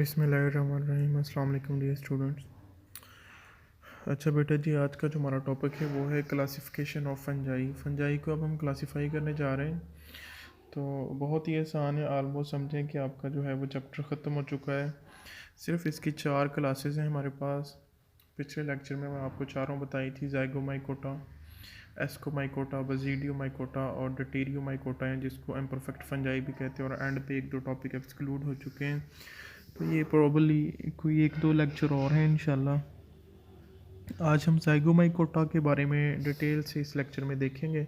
बिस्मिल्लाहिर्रहमानिर्रहीम। अस्सलाम वालेकुम डियर स्टूडेंट्स। अच्छा बेटा जी, आज का जो हमारा टॉपिक है वो है क्लासिफिकेशन ऑफ फंजाई को अब हम क्लासिफाई करने जा रहे हैं। तो बहुत ही आसान है, आलमोस्ट समझें कि आपका जो है वो चैप्टर ख़त्म हो चुका है। सिर्फ इसकी 4 क्लासेस हैं हमारे पास। पिछले लेक्चर में मैं आपको चारों बताई थी, ज़ाइगोमाइकोटा, एस्कोमाइकोटा, बजीडियोमाइकोटा और डटेरियोमाइकोटा हैं, जिसको इम्परफेक्ट फंजाई भी कहते हैं। और एंड पे 1-2 टॉपिक एक्सक्लूड हो चुके हैं, तो ये प्रॉबली कोई 1-2 लेक्चर और हैं इंशाल्लाह। आज हम ज़ाइगोमाइकोटा के बारे में डिटेल से इस लेक्चर में देखेंगे,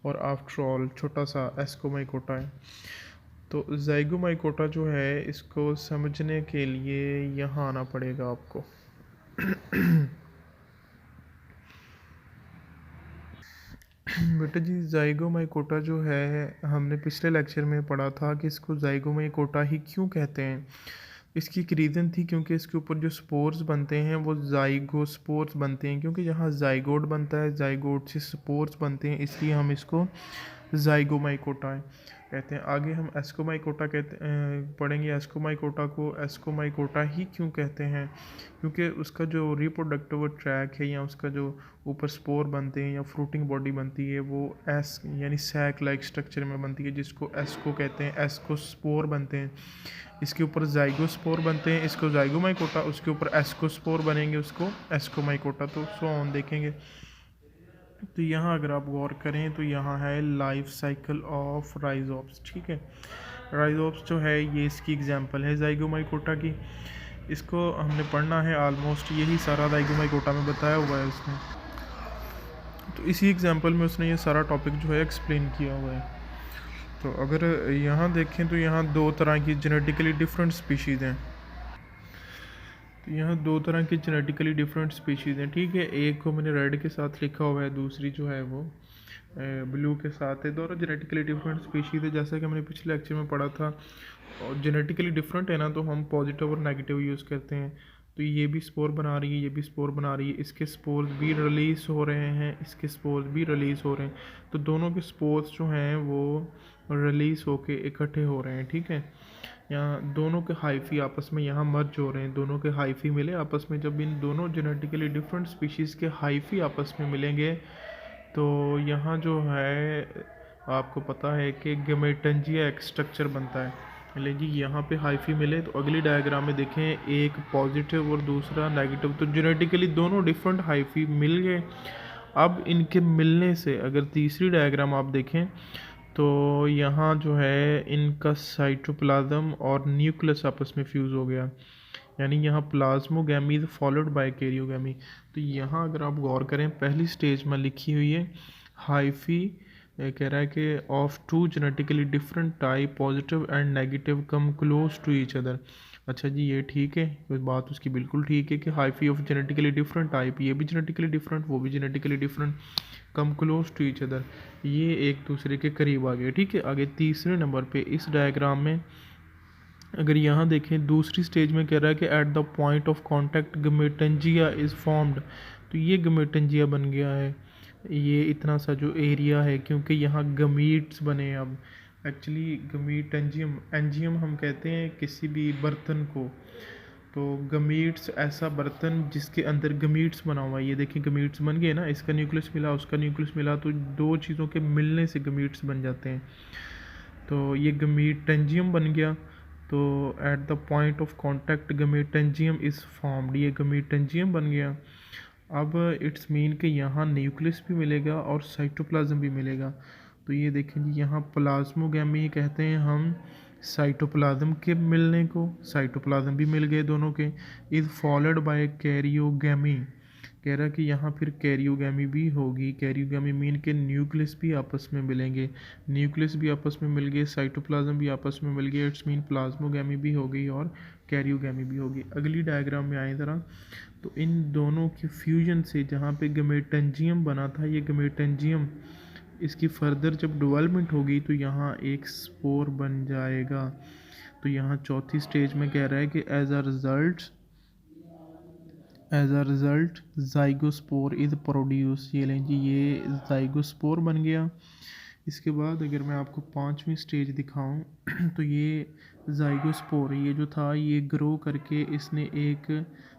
और आफ्टर ऑल छोटा सा एस्कोमाइकोटा है। तो ज़ाइगोमाइकोटा जो है, इसको समझने के लिए यहाँ आना पड़ेगा आपको। बेटा जी, ज़ाइगोमाइकोटा जो है, हमने पिछले लेक्चर में पढ़ा था कि इसको ज़ाइगोमाइकोटा ही क्यों कहते हैं। इसकी एक रीज़न थी, क्योंकि इसके ऊपर जो स्पोर्स बनते हैं वो ज़ाइगोस्पोर्स बनते हैं, क्योंकि जहाँ ज़ाइगोट बनता है, ज़ाइगोट से स्पोर्स बनते हैं, इसलिए हम इसको ज़ाइगोमाइकोटा कहते हैं। आगे हम एस्कोमाइकोटा पढ़ेंगे। एस्कोमाइकोटा को एस्कोमाइकोटा ही क्यों कहते हैं, क्योंकि उसका जो रिप्रोडक्टिव ट्रैक है, या उसका जो ऊपर स्पोर बनते हैं या फ्रूटिंग बॉडी बनती है, वो एस यानी सैक लाइक स्ट्रक्चर में बनती है, जिसको एस्को कहते हैं। एस्कोस्पोर बनते हैं, इसके ऊपर ज़ाइगोस्पोर बनते हैं, इसको ज़ाइगोमाइकोटा। उसके ऊपर एस्कोस्पोर बनेंगे, उसको एस्कोमाइकोटा। तो सो ऑन देखेंगे। तो यहाँ अगर आप गौर करें तो यहाँ है लाइफ साइकिल ऑफ राइजोप्स। ठीक है, राइजोप्स जो है ये इसकी एग्जांपल है ज़ाइगोमाइकोटा की। इसको हमने पढ़ना है, आलमोस्ट यही सारा ज़ाइगोमाइकोटा में बताया हुआ है उसने। तो इसी एग्जांपल में उसने ये सारा टॉपिक जो है एक्सप्लेन किया हुआ है। तो अगर यहाँ देखें तो यहाँ 2 तरह की जेनेटिकली डिफरेंट स्पीशीज़ हैं। तो यहाँ 2 तरह की जेनेटिकली डिफरेंट स्पीशीज़ हैं। ठीक है, एक को मैंने रेड के साथ लिखा हुआ है, दूसरी जो है वो ब्लू के साथ है। दोनों जेनेटिकली डिफरेंट स्पीशीज़ है, जैसा कि मैंने पिछले लेक्चर में पढ़ा था। और जेनेटिकली डिफरेंट है ना, तो हम पॉजिटिव और नेगेटिव यूज़ करते हैं। तो ये भी स्पोर बना रही है, ये भी स्पोर बना रही है। इसके स्पोर्स भी रिलीज़ हो रहे हैं, इसके स्पोर्स भी रिलीज़ हो रहे हैं। तो दोनों के स्पोर्स जो हैं वो रिलीज़ होके इकट्ठे हो रहे हैं। ठीक है, यहाँ दोनों के हाइफी आपस में यहाँ मर्ज हो रहे हैं, दोनों के हाइफी मिले आपस में। जब इन दोनों जेनेटिकली डिफरेंट स्पीशीज़ के हाइफी आपस में मिलेंगे, तो यहाँ जो है आपको पता है कि गेमेटंजिया एक स्ट्रक्चर बनता है। लेकिन यहाँ पे हाइफी मिले, तो अगली डायग्राम में देखें, एक पॉजिटिव और दूसरा नेगेटिव। तो जेनेटिकली दोनों डिफरेंट हाइफी मिल गए। अब इनके मिलने से अगर तीसरी डायग्राम आप देखें, तो यहाँ जो है इनका साइटोप्लाज्म और न्यूक्लियस आपस में फ्यूज़ हो गया, यानी यहाँ प्लाज्मोगैमी फॉलोड बाय कैरियोगैमी। तो यहाँ अगर आप गौर करें, पहली स्टेज में लिखी हुई है हाइफी, कह रहा है कि of 2 genetically different type, positive and negative come close to each other. अच्छा जी, ये ठीक है, कोई बात उसकी बिल्कुल ठीक है कि hyphae of genetically different type, ये भी जेनेटिकली डिफरेंट, वो भी genetically different, come close to each other, ये एक दूसरे के करीब आ गए। ठीक है, आगे तीसरे नंबर पे इस डायग्राम में अगर यहाँ देखें, दूसरी स्टेज में कह रहा है कि at the point of contact gametangia is formed. तो ये गमेटंजिया बन गया है, ये इतना सा जो एरिया है, क्योंकि यहाँ गमीट्स बने। अब एक्चुअली गमीटेंजियम, एंजियम हम कहते हैं किसी भी बर्तन को। तो गमीट्स ऐसा बर्तन जिसके अंदर गमीट्स बना हुआ है। ये देखें, गमीट्स बन गए ना, इसका न्यूक्लियस मिला, उसका न्यूक्लियस मिला, तो 2 चीज़ों के मिलने से गमीट्स बन जाते हैं। तो ये गमीटेंजियम बन गया। तो at the point of contact gametangium is formed, ये गमीटेंजियम बन गया। अब इट्स मीन कि यहाँ न्यूक्लियस भी मिलेगा और साइटोप्लाज्म भी मिलेगा। तो ये देखें जी, यहाँ प्लाज्मोगैमी कहते हैं हम साइटोप्लाज्म के मिलने को, साइटोप्लाज्म भी मिल गए दोनों के। इज़ फॉलोड बाय कैरियोगैमी, कह रहा कि यहाँ फिर कैरियोगैमी भी होगी। कैरियोगैमी मीन के न्यूक्लियस भी आपस में मिलेंगे, न्यूक्लियस भी आपस में मिल गए, साइटोप्लाज्म भी आपस में मिल गए। इट्स मीन प्लाज्मोगैमी भी हो गई और कैरियोगैमी भी होगी। अगली डायग्राम में आए ज़रा, तो इन दोनों के फ्यूजन से जहाँ पे गमेटेंजियम बना था, ये गमेटेंजियम इसकी फर्दर जब डेवलपमेंट होगी तो यहाँ एक स्पोर बन जाएगा। तो यहाँ चौथी स्टेज में कह रहा है कि as a result zygospore is produce. ये लें जी, ये ज़ाइगोस्पोर बन गया। इसके बाद अगर मैं आपको 5वीं स्टेज दिखाऊं, तो ये जाइगोस्पोर ये जो था ये ग्रो करके इसने एक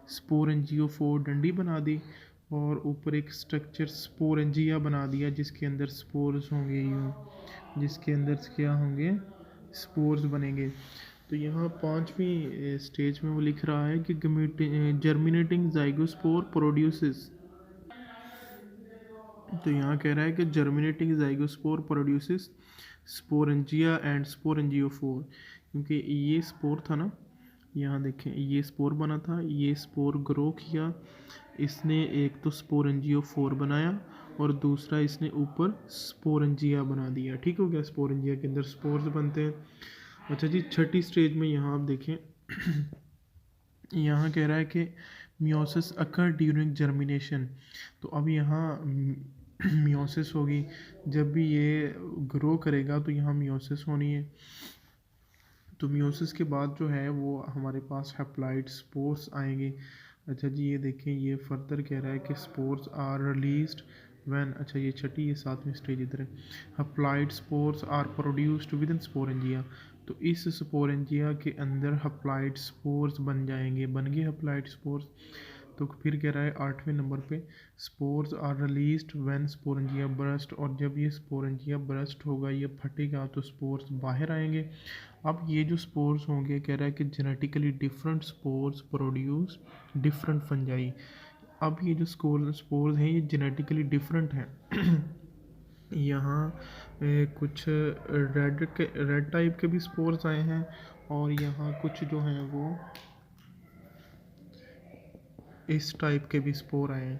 स्पोरेंजियोफोर डंडी बना दी और ऊपर एक स्ट्रक्चर स्पोरेंजिया बना दिया जिसके अंदर स्पोर्स होंगे, यूँ जिसके अंदर क्या होंगे, स्पोर्स बनेंगे। तो यहाँ पांचवी स्टेज में वो लिख रहा है कि जर्मिनेटिंग जाइगोस्पोर प्रोड्यूसेस। तो यहाँ कह रहा है कि germinating zygospore produces sporangia and sporangiophore, क्योंकि ये स्पोर था ना, यहाँ देखें ये स्पोर बना था, ये स्पोर ग्रो किया, इसने एक तो स्पोरेंजियोफोर बनाया और दूसरा इसने ऊपर स्पोरेंजिया बना दिया। ठीक हो गया, स्पोरेंजिया के अंदर स्पोर्स बनते हैं। अच्छा जी, छठी स्टेज में यहाँ आप देखें यहाँ कह रहा है कि मियोसिस अकर ड्यूरिंग जर्मिनेशन। तो अब यहाँ मियोसिस होगी, जब भी ये ग्रो करेगा तो यहाँ मियोसिस होनी है। तो मियोसिस के बाद जो है वो हमारे पास हैप्लॉइड स्पोर्स आएंगे। अच्छा जी, ये देखें ये फर्दर कह रहा है कि स्पोर्स आर रिलीज्ड व्हेन, अच्छा ये छठी ये सातवीं स्टेज इधर है, haploid spores are produced within sporangia. तो इस स्पोरेंजिया के अंदर हैप्लॉइड स्पोर्स बन जाएंगे, बन गए हैप्लॉइड स्पोर्स। तो फिर कह रहा है आठवें नंबर पे spores are released when sporangia burst, और जब ये स्पोरेंजिया बर्स्ट होगा, ये फटेगा तो स्पोर्स बाहर आएंगे। अब ये जो स्पोर्स होंगे कह रहा है कि genetically different spores produce different fungi. अब ये जो स्पोर्स हैं ये जेनेटिकली डिफरेंट हैं यहाँ कुछ रेड टाइप के भी स्पोर्स आए हैं और यहाँ कुछ जो हैं वो इस टाइप के भी स्पोर आए हैं।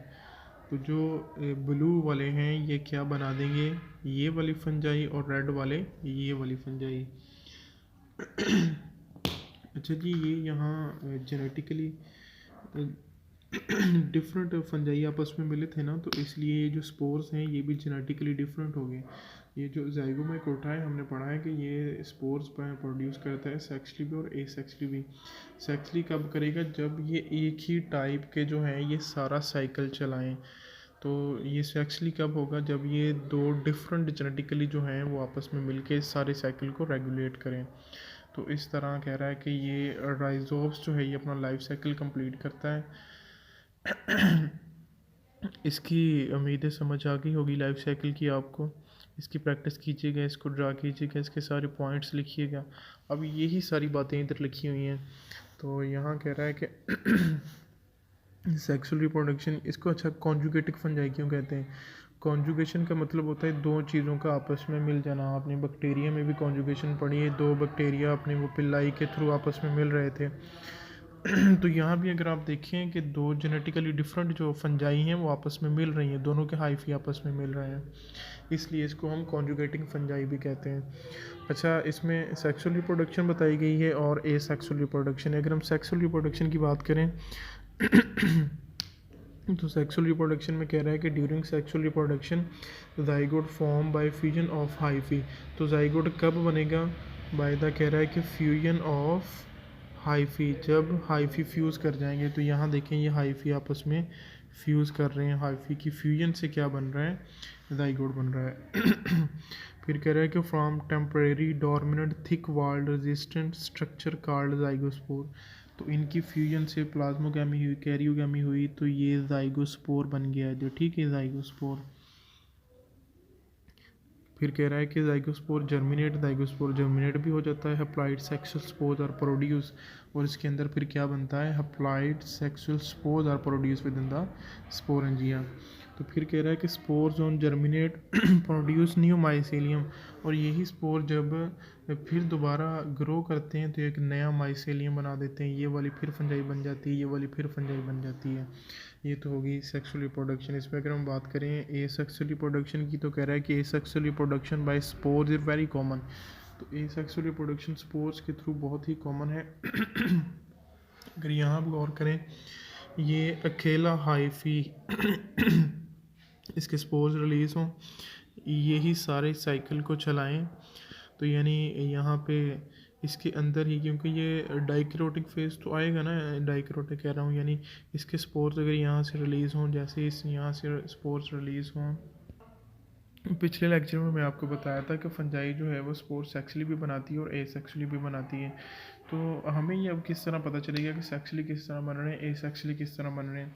तो जो ब्लू वाले हैं ये क्या बना देंगे, ये वाली फंजाई, और रेड वाले ये वाली फंजाई। अच्छा जी, ये यहाँ जेनेटिकली डिफरेंट फंजाई आपस में मिले थे ना, तो इसलिए ये जो स्पोर्स हैं ये भी जेनेटिकली डिफरेंट हो गए। ये जो जाइगोमाइकोटा है हमने पढ़ा है कि ये स्पोर्स प्रोड्यूस करता है सेक्सुअली भी और एसेक्सुअली भी। सेक्सुअली कब करेगा, जब ये एक ही टाइप के जो हैं ये सारा साइकिल चलाएं। तो ये सेक्सुअली कब होगा, जब ये दो डिफरेंट जेनेटिकली जो हैं वो आपस में मिलके सारे साइकिल को रेगुलेट करें। तो इस तरह कह रहा है कि ये राइजोप्स जो है ये अपना लाइफ साइकिल कंप्लीट करता है। इसकी उम्मीदें समझ आ गई होगी लाइफ साइकिल की आपको। इसकी प्रैक्टिस कीजिएगा, इसको ड्रा कीजिएगा, इसके सारे पॉइंट्स लिखिएगा। अब यही सारी बातें इधर लिखी हुई हैं। तो यहाँ कह रहा है कि सेक्सुअल रिप्रोडक्शन, इसको अच्छा कॉन्जुगेटिव फंजाई क्यों कहते हैं। कॉन्जुगेशन का मतलब होता है दो चीज़ों का आपस में मिल जाना। आपने बैक्टीरिया में भी कॉन्जुगेशन पढ़ी है, दो बैक्टीरिया अपने वो पिल्लाई के थ्रू आपस में मिल रहे थे। तो यहाँ भी अगर आप देखें कि दो जेनेटिकली डिफरेंट जो फंजाई हैं वो आपस में मिल रही हैं, दोनों के हाइफी आपस में मिल रहे हैं, इसलिए इसको हम कॉन्जुगेटिंग फंजाई भी कहते हैं। अच्छा, इसमें सेक्सुअल रिप्रोडक्शन बताई गई है और एसेक्सुअल रिप्रोडक्शन। अगर हम सेक्सुअल रिप्रोडक्शन की बात करें तो सेक्सुअल रिप्रोडक्शन में कह रहा है कि during sexual reproduction zygote form by fusion of hyphae. तो जाइगोट कब बनेगा, बाय द कह रहा है कि फ्यूजन ऑफ हाइफी, जब हाइफी फ्यूज़ कर जाएंगे। तो यहाँ देखें ये हाइफी आपस में फ्यूज़ कर रहे हैं, हाइफी की फ्यूजन से क्या बन रहा है, जाइगोट बन रहा है। फिर कह रहा है कि from temporary dormant thick walled resistant structure called zygospore. तो इनकी फ्यूजन से प्लाज्मोगैमी हुई, कैरियोगैमी हुई, तो ये जाइगोस्पोर बन गया जो, ठीक है, जाइगोस्पोर। फिर कह रहा है कि जाइगोस्पोर जर्मिनेट भी हो जाता है, haploid sexual spores are produce, और इसके अंदर फिर क्या बनता है, haploid sexual spores are produce within the sporangia. तो फिर कह रहा है कि spores on germinate produce new mycelium, और यही स्पोर जब फिर दोबारा ग्रो करते हैं तो एक नया माइसेलियम बना देते हैं, ये वाली फिर फंजाई बन जाती है, ये वाली फिर फंजाई बन जाती है। ये तो होगी सेक्सुअल रिप्रोडक्शन। इसमें अगर हम बात करें एसेक्सुअल रिप्रोडक्शन की, तो कह रहा है कि asexual reproduction by spores is very common. तो एसेक्सुअल रिप्रोडक्शन स्पोर्स के थ्रू बहुत ही कॉमन है। अगर यहाँ आप गौर करें, ये अकेला हाइफी इसके स्पोर्स रिलीज़ हों, यही सारे साइकिल को चलाएं। तो यानी यहाँ पे इसके अंदर ही, क्योंकि ये डाइक्रोटिक फेज तो आएगा ना, डाइक्रोटिक कह रहा हूँ, यानी इसके स्पोर्स अगर यहाँ से रिलीज़ हों, जैसे इस यहाँ से स्पोर्स रिलीज़ हों, पिछले लेक्चर में मैं आपको बताया था कि फंजाई जो है वो स्पोर सेक्सुअली भी बनाती है और एसेक्सुअली भी बनाती है। तो हमें ये अब किस तरह पता चलेगा कि सेक्सुअली किस तरह बन रहे हैं, एसेक्सुअली किस तरह बन रहे हैं।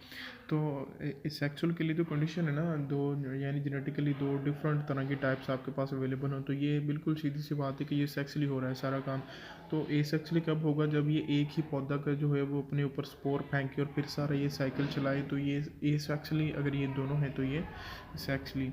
तो सेक्सुअल के लिए तो कंडीशन है ना दो, यानी जेनेटिकली दो डिफरेंट तरह की टाइप्स आपके पास अवेलेबल हो, तो ये बिल्कुल सीधी सी बात है कि ये सेक्सुअली हो रहा है सारा काम। तो एसेक्सुअली कब होगा, जब ये एक ही पौधा का जो है वो अपने ऊपर स्पोर फेंके और फिर सारा ये साइकिल चलाए, तो ये एसेक्सुअली। अगर ये दोनों हैं तो ये सेक्सुअली।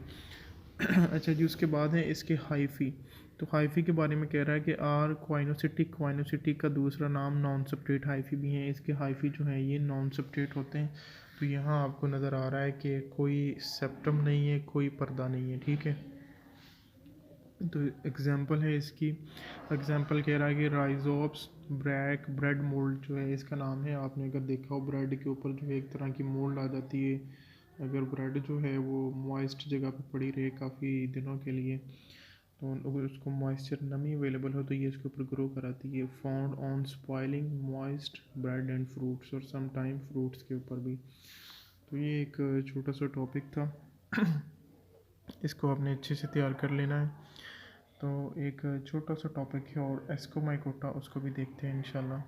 अच्छा जी, उसके बाद है इसके हाइफी। तो हाइफी के बारे में कह रहा है कि आर क्वाइनोसिटिक, क्वाइनोसिटिक का दूसरा नाम नॉन सब्सट्रेट हाइफी भी है। इसके हाइफी जो है ये नॉन सब्सट्रेट होते हैं। तो यहाँ आपको नज़र आ रहा है कि कोई सेप्टम नहीं है, कोई पर्दा नहीं है, ठीक है। तो एग्जांपल है इसकी, एग्जांपल कह रहा है कि राइजोप्स ब्रेड मोल्ड जो है इसका नाम है। आपने अगर देखा हो ब्रेड के ऊपर जो है एक तरह की मोल्ड आ जाती है। अगर ब्रेड जो है वो मॉइस्ट जगह पे पड़ी रहे काफ़ी दिनों के लिए, तो अगर उसको मॉइस्चर नमी अवेलेबल हो तो ये इसके ऊपर ग्रो कराती है। Found on spoiling moist bread and fruits, और सम टाइम फ्रूट्स के ऊपर भी। तो ये एक छोटा सा टॉपिक था। इसको आपने अच्छे से तैयार कर लेना है। तो एक छोटा सा टॉपिक है और एस्कोमाइकोटा, उसको भी देखते हैं इंशाल्लाह।